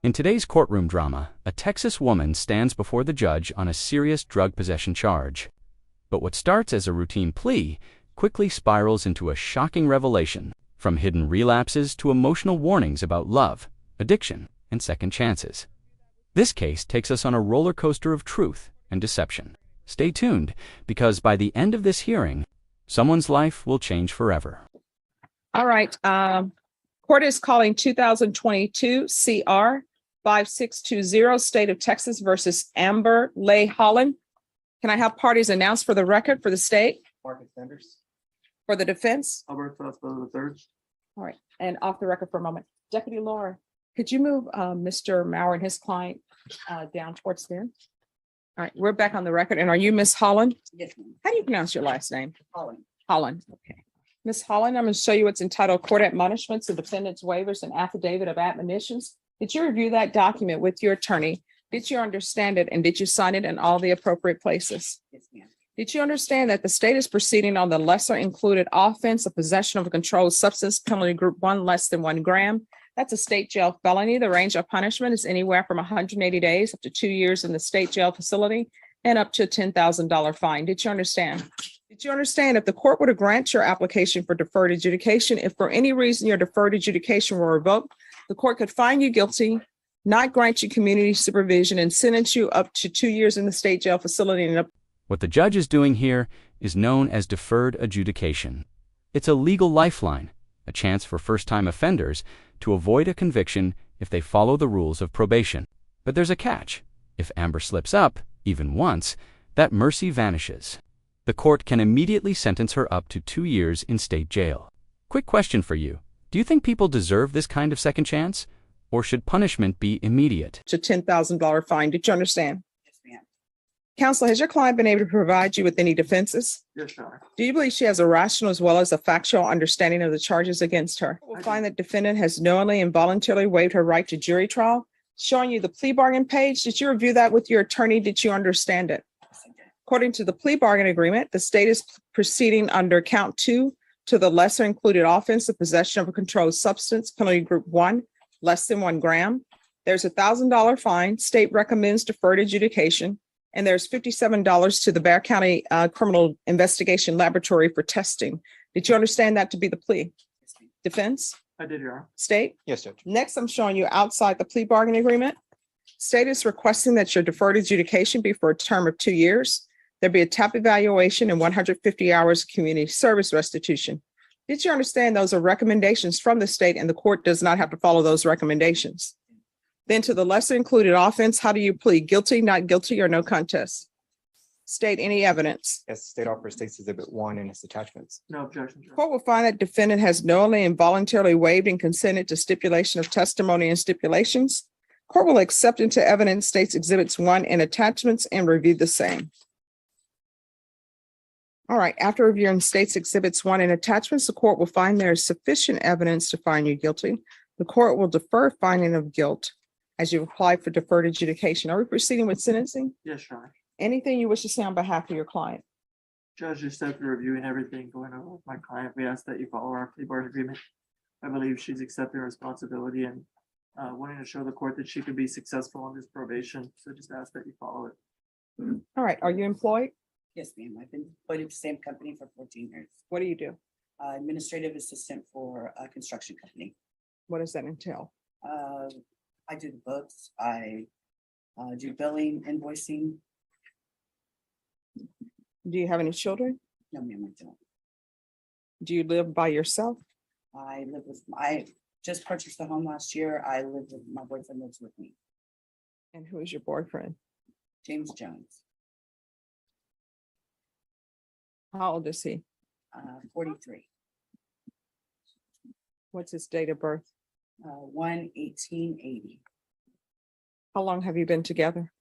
In today's courtroom drama, a Texas woman stands before the judge on a serious drug possession charge. But what starts as a routine plea quickly spirals into a shocking revelation, from hidden relapses to emotional warnings about love, addiction, and second chances. This case takes us on a roller coaster of truth and deception. Stay tuned, because by the end of this hearing, someone's life will change forever. All right. Court is calling 2022 CR 5620, State of Texas versus Amber Leigh Holland. Can I have parties announced for the record for the state? Marcus Sanders. For the defense? Albert Fosco III. All right. And off the record for a moment. Deputy Laura, could you move Mr. Maurer and his client down towards there? All right. We're back on the record. And are you Miss Holland? Yes, ma'am. How do you pronounce your last name? Holland. Holland. Okay. Miss Holland, I'm going to show you what's entitled Court Admonishments of Defendant's Waivers and Affidavit of Admonitions. Did you review that document with your attorney? Did you understand it, and did you sign it in all the appropriate places? Yes, ma'am. Did you understand that the state is proceeding on the lesser included offense of possession of a controlled substance, penalty group 1 less than 1 gram? That's a state jail felony. The range of punishment is anywhere from 180 days up to 2 years in the state jail facility and up to a $10,000 fine. Did you understand? Did you understand if the court were to grant your application for deferred adjudication, if for any reason your deferred adjudication were revoked, the court could find you guilty, not grant you community supervision, and sentence you up to 2 years in the state jail facility and up. What the judge is doing here is known as deferred adjudication. It's a legal lifeline, a chance for first-time offenders to avoid a conviction if they follow the rules of probation. But there's a catch. If Amber slips up, even once, that mercy vanishes. The court can immediately sentence her up to 2 years in state jail. Quick question for you. Do you think people deserve this kind of second chance? Or should punishment be immediate? To $10,000 fine. Did you understand? Yes, ma'am. Counsel, has your client been able to provide you with any defenses? Yes, Your Honor. Do you believe she has a rational as well as a factual understanding of the charges against her? We'll find that defendant has knowingly and voluntarily waived her right to jury trial. Showing you the plea bargain page. Did you review that with your attorney? Did you understand it? Yes, I did. According to the plea bargain agreement, the state is proceeding under count 2 to the lesser included offense of possession of a controlled substance, penalty group 1, less than 1 gram. There's a $1,000 fine. State recommends deferred adjudication. And there's $57 to the Bexar County Criminal Investigation Laboratory for testing. Did you understand that to be the plea? Yes, ma'am. Defense? I did, Your Honor. State? Yes, Judge. Next, I'm showing you outside the plea bargain agreement. State is requesting that your deferred adjudication be for a term of 2 years. There be a TAP evaluation and 150 hours of community service restitution. Did you understand those are recommendations from the state and the court does not have to follow those recommendations? Then to the lesser included offense, how do you plead? Guilty, not guilty, or no contest? State any evidence. Yes, state offers State's Exhibit 1 and its attachments. No objection, Judge. Court will find that defendant has knowingly and voluntarily waived and consented to stipulation of testimony and stipulations. Court will accept into evidence State's Exhibits 1 and attachments and review the same. All right, after reviewing State's Exhibits 1 and attachments, the court will find there is sufficient evidence to find you guilty. The court will defer finding of guilt as you apply for deferred adjudication. Are we proceeding with sentencing? Yes, Your Honor. Anything you wish to say on behalf of your client? Judge, just after reviewing everything going over with my client, we ask that you follow our plea bargain agreement. I believe she's accepting responsibility and wanting to show the court that she could be successful on this probation. So just ask that you follow it. All right, are you employed? Yes, ma'am. I've been employed at the same company for 14 years. What do you do? Administrative assistant for a construction company. What does that entail? I do the books. I do billing, invoicing. Do you have any children? No, ma'am, I don't. Do you live by yourself? I just purchased a home last year. I live with my boyfriend lives with me, And who is your boyfriend? James Jones, How old is he? 43, What's his date of birth? 1/18/80. How long have you been together?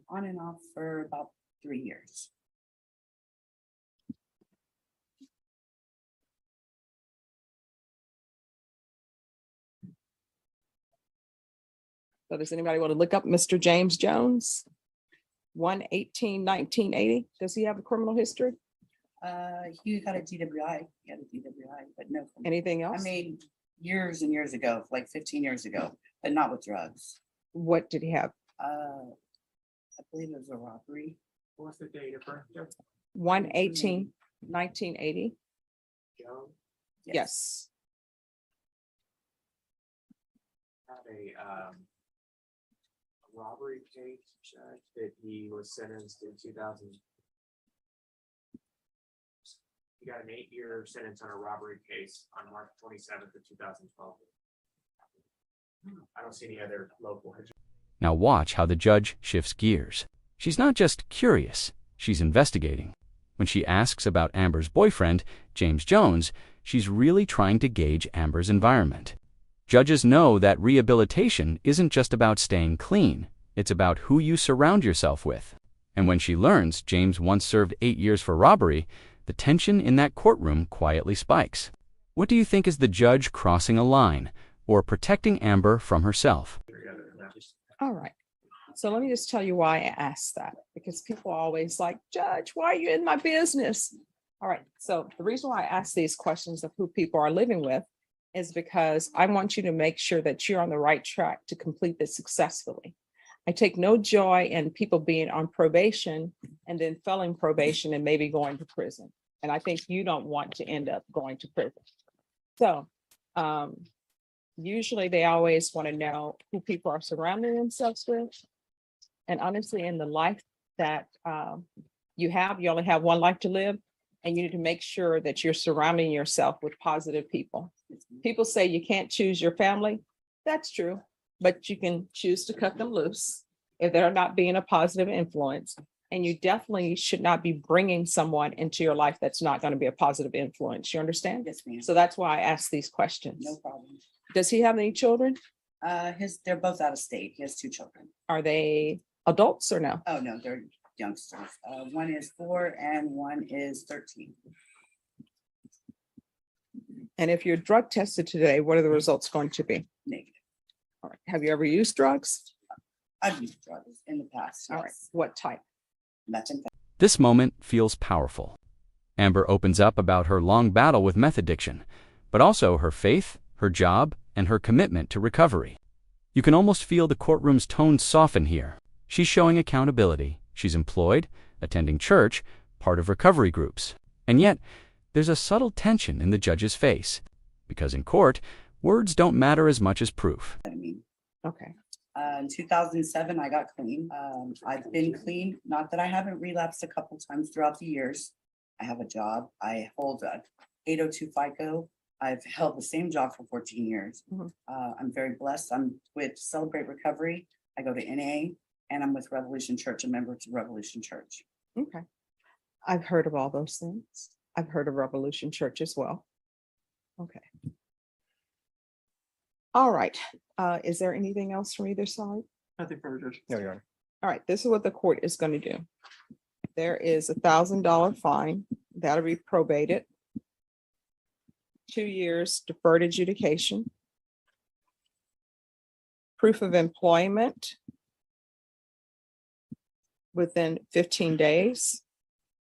On and off for about 3 years. So does anybody want to look up Mr. James Jones? 1/18/1980. Does he have a criminal history? He got a DWI. He had a DWI, but no. Anything I else? mean, years and years ago, like 15 years ago, but not with drugs. What did he have? I believe it was a robbery. What's the date of birth? 1/18/1980. Joe Yes. had a robbery case, judge, that he was sentenced in 2000. He got an 8-year sentence on a robbery case on March 27th of 2012. I don't see any other local. Now watch how the judge shifts gears. She's not just curious, she's investigating. When she asks about Amber's boyfriend, James Jones, she's really trying to gauge Amber's environment. Judges know that rehabilitation isn't just about staying clean, it's about who you surround yourself with. And when she learns James once served 8 years for robbery, the tension in that courtroom quietly spikes. What do you think is the judge crossing a line or protecting Amber from herself? All right. So let me just tell you why I asked that, because people are always like, Judge, why are you in my business? All right. So the reason why I ask these questions of who people are living with is because I want you to make sure that you're on the right track to complete this successfully. I take no joy in people being on probation and then failing probation and maybe going to prison. And I think you don't want to end up going to prison. So usually they always want to know who people are surrounding themselves with. And honestly, in the life that you only have one life to live, and you need to make sure that you're surrounding yourself with positive people. People say you can't choose your family. That's true, but you can choose to cut them loose if they're not being a positive influence. And you definitely should not be bringing someone into your life that's not going to be a positive influence. You understand? Yes, ma'am. So that's why I asked these questions. No problem. Does he have any children? They're both out of state. He has 2 children. Are they adults or no? Oh, no, they're youngsters. One is 4 and one is 13. And if you're drug tested today, what are the results going to be? Negative. All right. Have you ever used drugs? I've used drugs in the past. All right. Yes. What type? Methamphetamine. This moment feels powerful. Amber opens up about her long battle with meth addiction, but also her faith, her job, and her commitment to recovery. You can almost feel the courtroom's tone soften here. She's showing accountability. She's employed, attending church, part of recovery groups. And yet, there's a subtle tension in the judge's face, because in court, words don't matter as much as proof. Okay. In 2007, I got clean. I've been clean, not that I haven't relapsed a couple times throughout the years. I have a job. I hold a 802 FICO. I've held the same job for 14 years. Mhm. I'm very blessed. I'm with Celebrate Recovery. I go to NA, and I'm with Revolution Church, a member to Revolution Church. Okay. I've heard of all those things. I've heard of Revolution Church as well. Okay. All right. Is there anything else from either side? Nothing further, Judge. No, Your Honor. All right. This is what the court is going to do. There is $1,000 fine that'll be probated. 2 years deferred adjudication. Proof of employment within 15 days.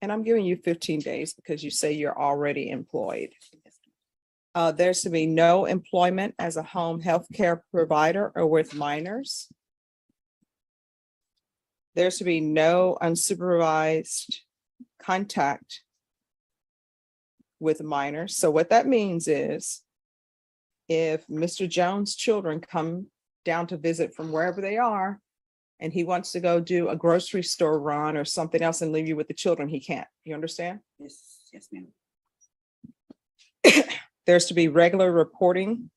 And I'm giving you 15 days because you say you're already employed. There's to be no employment as a home health care provider or with minors. There's to be no unsupervised contact with minors. So what that means is if Mr. Jones' children come down to visit from wherever they are, and he wants to go do a grocery store run or something else and leave you with the children, he can't. You understand? Yes, ma'am. There's to be regular reporting.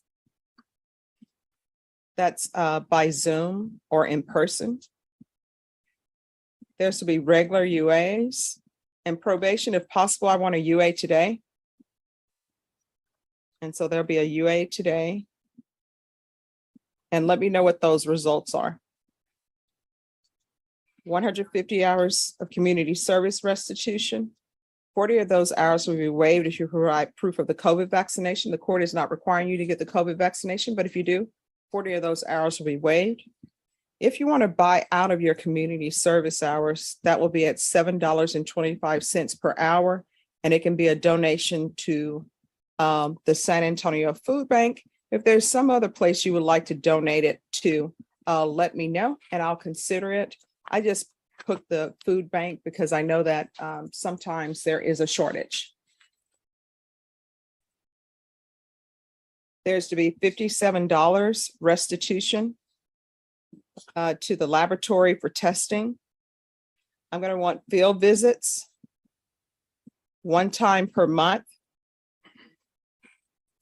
That's by Zoom or in person. There's to be regular UAs and probation. If possible, I want a UA today. And so there'll be a UA today. And let me know what those results are. 150 hours of community service restitution. 40 of those hours will be waived if you provide proof of the COVID vaccination. The court is not requiring you to get the COVID vaccination, but if you do, 40 of those hours will be waived. If you want to buy out of your community service hours, that will be at $7.25 per hour, and it can be a donation to the San Antonio Food Bank. If there's some other place you would like to donate it, to let me know and I'll consider it. I just put the food bank because I know that sometimes there is a shortage. There's to be $57 restitution to the laboratory for testing. I'm going to want field visits one time per month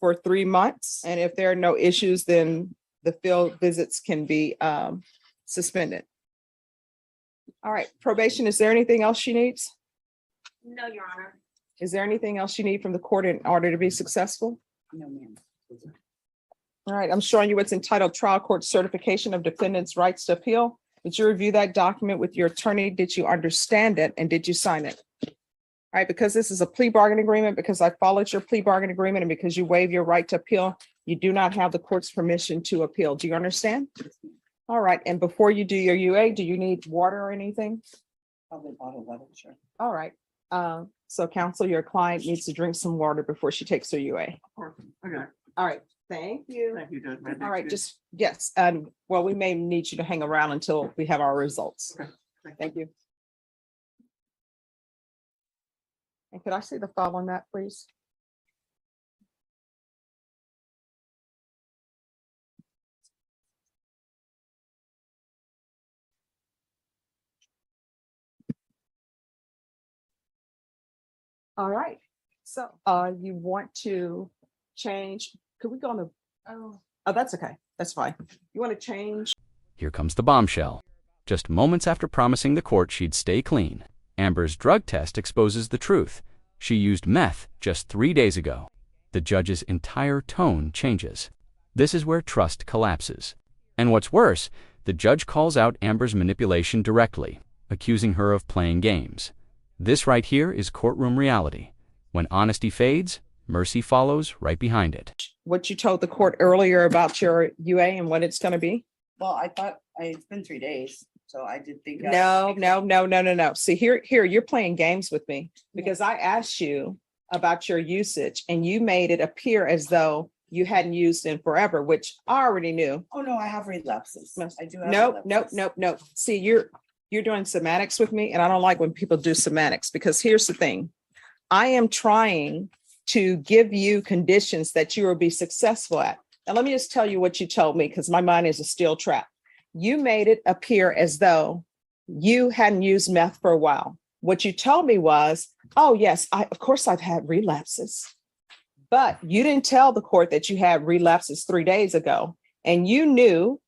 for 3 months. And if there are no issues, then the field visits can be suspended. All right, probation, is there anything else she needs? No, Your Honor. Is there anything else you need from the court in order to be successful? No, ma'am. All right, I'm showing you what's entitled Trial Court Certification of Defendant's Rights to Appeal. Did you review that document with your attorney? Did you understand it? And did you sign it? All right, because this is a plea bargaining agreement, because I followed your plea bargaining agreement, and because you waive your right to appeal, you do not have the court's permission to appeal. Do you understand? All right, and before you do your UA, do you need water or anything? Probably bottled water, sure. All right, so counsel, your client needs to drink some water before she takes her UA. Okay, All right, thank you. thank you, Judge. All right, just, yes, and well, we may need you to hang around until we have our results. Okay, Thank you. And could I see the file on that, please? All right, so you want to change, could we go on the, oh, that's okay, that's fine. You want to change? Here comes the bombshell. Just moments after promising the court she'd stay clean, Amber's drug test exposes the truth. She used meth just 3 days ago. The judge's entire tone changes. This is where trust collapses. And what's worse, the judge calls out Amber's manipulation directly, accusing her of playing games. This right here is courtroom reality. When honesty fades, mercy follows right behind it. What you told the court earlier about your UA and what it's going to be? Well, I thought it's been 3 days, so I did think. No. See, here, you're playing games with me because I asked you about your usage and you made it appear as though you hadn't used in forever, which I already knew. Oh, no, I have relapses. I do have. Nope. See, you're doing semantics with me, and I don't like when people do semantics because here's the thing. I am trying to give you conditions that you will be successful at. Now, let me just tell you what you told me because my mind is a steel trap. You made it appear as though you hadn't used meth for a while. What you told me was, oh, yes, of course I've had relapses. But you didn't tell the court that you had relapses 3 days ago. And you knew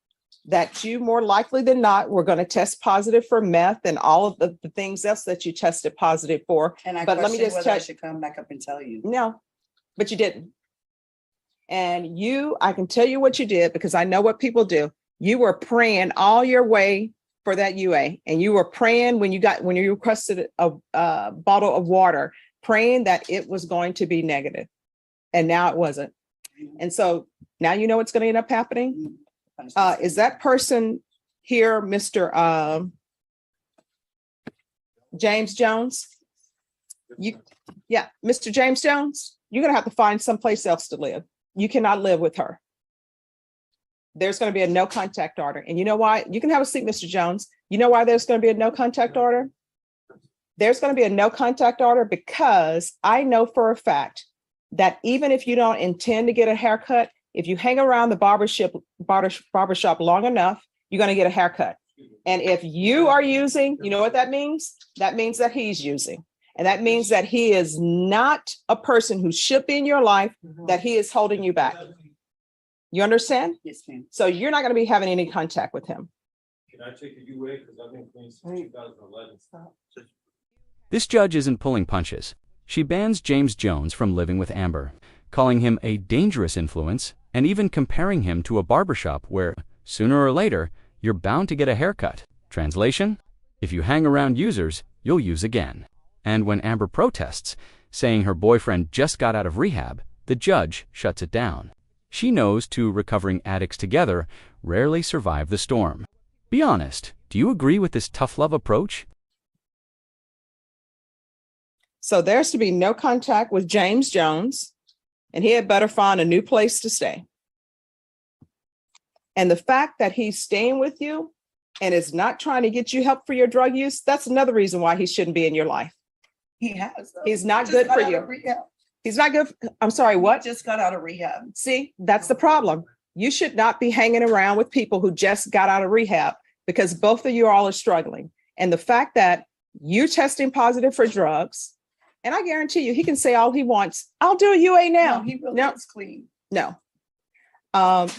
that you more likely than not were going to test positive for meth and all of the things else that you tested positive for. And I but let me just whether I should come back up and tell you. No, but you didn't. And I can tell you what you did because I know what people do. You were praying all your way for that UA, and you were praying when you requested a bottle of water, praying that it was going to be negative, and now it wasn't. And so now you know what's going to end up happening. Is that person here, Mr. James Jones? Mr. James Jones, you're going to have to find someplace else to live. You cannot live with her. There's going to be a no contact order. And you know why? You can have a seat, Mr. Jones. You know why there's going to be a no contact order? There's going to be a no contact order because I know for a fact that even if you don't intend to get a haircut, if you hang around the barbershop long enough, you're going to get a haircut. And if you are using, you know what that means? That means that he's using. And that means that he is not a person who should be in your life, that he is holding you back. You understand? Yes, ma'am. So you're not going to be having any contact with him. Can I take a UA? Because I've been clean since 2011. This judge isn't pulling punches. She bans James Jones from living with Amber, calling him a dangerous influence and even comparing him to a barbershop where, sooner or later, you're bound to get a haircut. Translation? If you hang around users, you'll use again. And when Amber protests, saying her boyfriend just got out of rehab, the judge shuts it down. She knows two recovering addicts together rarely survive the storm. Be honest, do you agree with this tough love approach? So there's to be no contact with James Jones, and he had better find a new place to stay. And the fact that he's staying with you and is not trying to get you help for your drug use, that's another reason why he shouldn't be in your life. He has. though. He's not Just good got for out you. of rehab. He's not good. I'm sorry, what? Just got out of rehab. See, that's the problem. You should not be hanging around with people who just got out of rehab because both of you all are struggling. And the fact that you're testing positive for drugs, and I guarantee you, he can say all he wants. I'll do a UA now. No, he really No. is clean. No.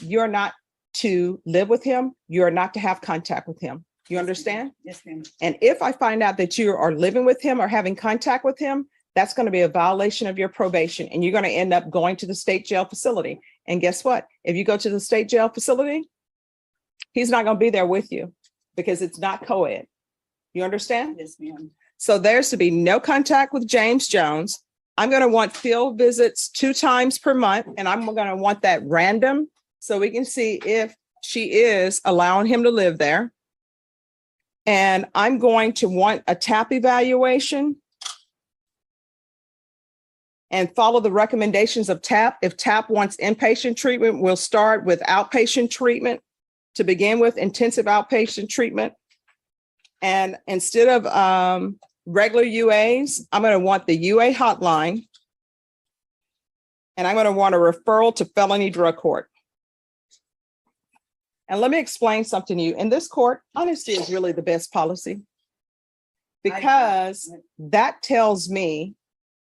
You're not to live with him. You're not to have contact with him. You understand? Yes, ma'am. And if I find out that you are living with him or having contact with him, that's going to be a violation of your probation and you're going to end up going to the state jail facility. And guess what? If you go to the state jail facility, he's not going to be there with you because it's not co-ed. You understand? Yes, ma'am. So there's to be no contact with James Jones. I'm going to want field visits 2 times per month, and I'm going to want that random so we can see if she is allowing him to live there. And I'm going to want a TAP evaluation and follow the recommendations of TAP. If TAP wants inpatient treatment, we'll start with outpatient treatment to begin with, intensive outpatient treatment. And instead of regular UAs, I'm going to want the UA hotline. And I'm going to want a referral to felony drug court. And let me explain something to you. In this court, honesty is really the best policy because that tells me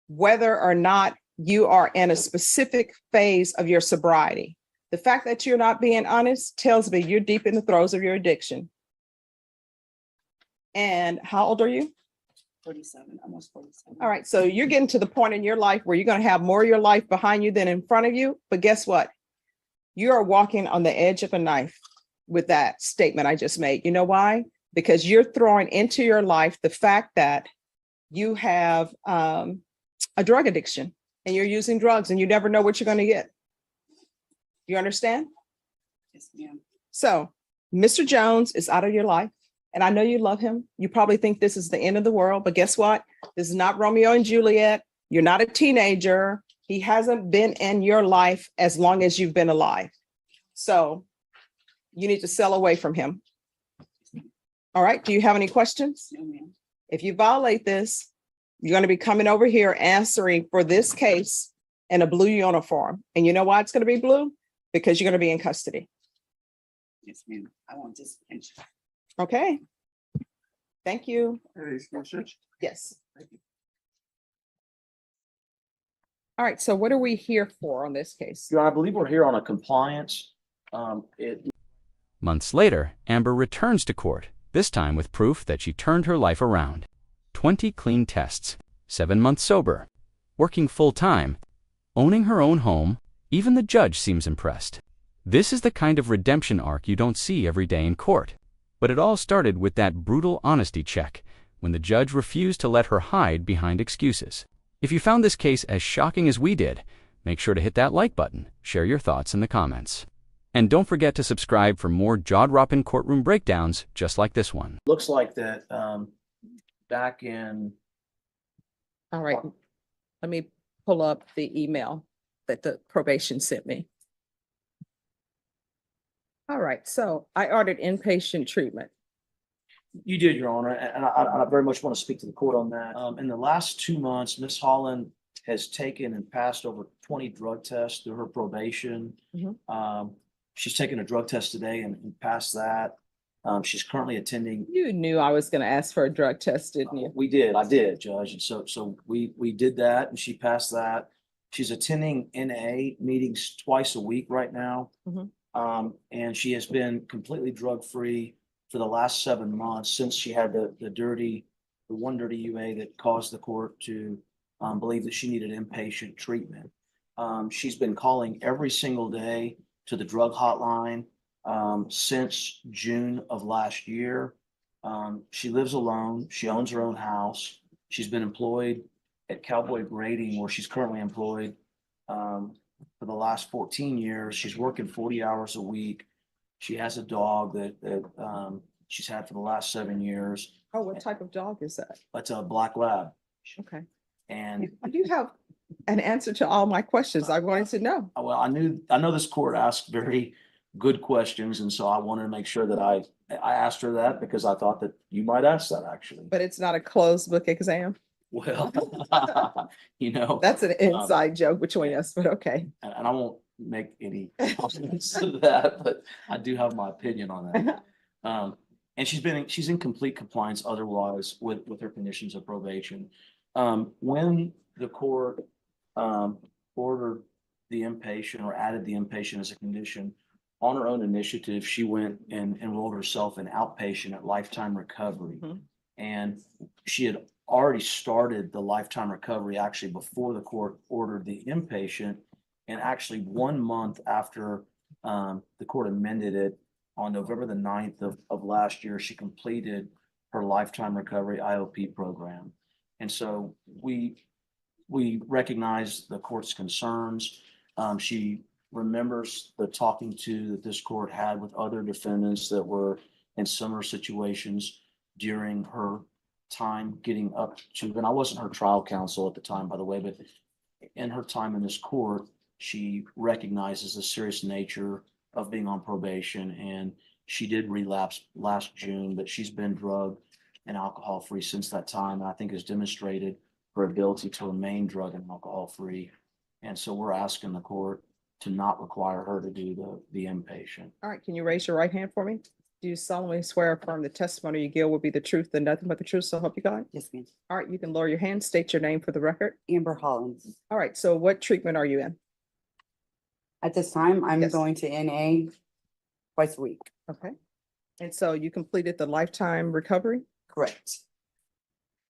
whether or not you are in a specific phase of your sobriety. The fact that you're not being honest tells me you're deep in the throes of your addiction. And how old are you? 47, almost 47. All right. So you're getting to the point in your life where you're going to have more of your life behind you than in front of you. But guess what? You are walking on the edge of a knife with that statement I just made. You know why? Because you're throwing into your life the fact that you have a drug addiction and you're using drugs and you never know what you're going to get. You understand? Yes, ma'am. So Mr. Jones is out of your life. And I know you love him. You probably think this is the end of the world, but guess what? This is not Romeo and Juliet. You're not a teenager. He hasn't been in your life as long as you've been alive. So you need to sell away from him. All right. Do you have any questions? No, ma'am. If you violate this, you're going to be coming over here answering for this case in a blue uniform. And you know why it's going to be blue? Because you're going to be in custody. Yes, ma'am. I want this pension. Okay. Thank you. Any discussion? Yes. All right. So what are we here for on this case? Your Honor, I believe we're here on a compliance. Months later, Amber returns to court, this time with proof that she turned her life around. 20 clean tests, 7 months sober, working full-time, owning her own home. Even the judge seems impressed. This is the kind of redemption arc you don't see every day in court. But it all started with that brutal honesty check, when the judge refused to let her hide behind excuses. If you found this case as shocking as we did, make sure to hit that like button, share your thoughts in the comments. And don't forget to subscribe for more jaw-dropping courtroom breakdowns just like this one. Looks like that back in, All right. Let me pull up the email that the probation sent me. All right. So I ordered inpatient treatment. you did, Your Honor, and I very much want to speak to the court on that. In the last 2 months, Ms. Holland has taken and passed over 20 drug tests through her probation. She's taken a drug test today and passed that. She's currently attending. You knew I was going to ask for a drug test, didn't you? I did, Judge. And so we did that and she passed that. She's attending NA meetings twice a week right now. And she has been completely drug-free for the last 7 months since she had the one dirty UA that caused the court to believe that she needed inpatient treatment. She's been calling every single day to the drug hotline since June of last year. She lives alone. She owns her own house. She's been employed at Cowboy Grading, where she's currently employed for the last 14 years. She's working 40 hours a week. She has a dog that she's had for the last 7 years. Oh, what type of dog is that? That's a black lab. Okay. And You have an answer to all my questions. I wanted to know. well, I know this court asked very good questions. And so I wanted to make sure that I asked her that because I thought that you might ask that actually. But it's not a closed book exam. Well, you know, That's an inside joke between us, but okay. and I won't make any comments to that, but I do have my opinion on that. And she's in complete compliance otherwise with her conditions of probation. When the court ordered the inpatient or added the inpatient as a condition, on her own initiative, she went and enrolled herself in outpatient at Lifetime Recovery. Mhm. And she had already started the Lifetime Recovery actually before the court ordered the inpatient. And actually 1 month after the court amended it on November the 9th of last year, she completed her Lifetime Recovery IOP program. And so we recognize the court's concerns. She remembers the talking to that this court had with other defendants that were in similar situations during her time getting up to, and I wasn't her trial counsel at the time, by the way, but in her time in this court, she recognizes the serious nature of being on probation, and she did relapse last June, but she's been drug and alcohol free since that time, and I think has demonstrated her ability to remain drug and alcohol free. And so we're asking the court to not require her to do the inpatient. All right, can you raise your right hand for me? Do you solemnly swear or affirm the testimony you give will be the truth and nothing but the truth, so help you God? Yes, ma'am. All right, you can lower your hand, state your name for the record. Amber Hollins. All right, so what treatment are you in? At this time, I'm Yes. going to NA twice a week. Okay. And so you completed the Lifetime Recovery Correct.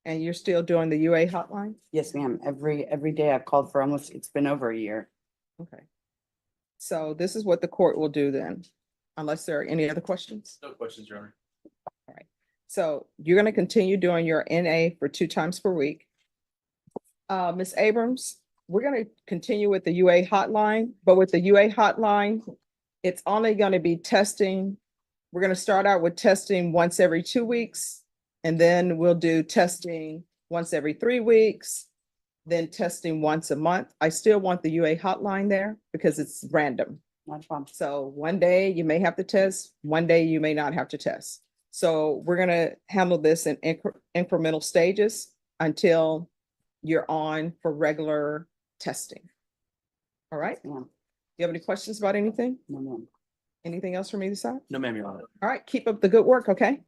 and you're still doing the UA hotline? Yes, ma'am. Every day I've called for almost, it's been over a year. Okay. So this is what the court will do then, unless there are any other questions? No questions, Your Honor. All right. So you're going to continue doing your NA for 2 times per week. Ms. Abrams, we're going to continue with the UA hotline, but with the UA hotline, it's only going to be testing. We're going to start out with testing once every 2 weeks, and then we'll do testing once every 3 weeks, then testing once a month. I still want the UA hotline there because it's random. Not a problem. So one day you may have to test, one day you may not have to test. So we're gonna handle this in incremental stages until you're on for regular testing. All right, do Yes, ma'am. you have any questions about anything? No, ma'am. Anything else from either side? No, ma'am, Your Honor. All right, keep up the good work, okay?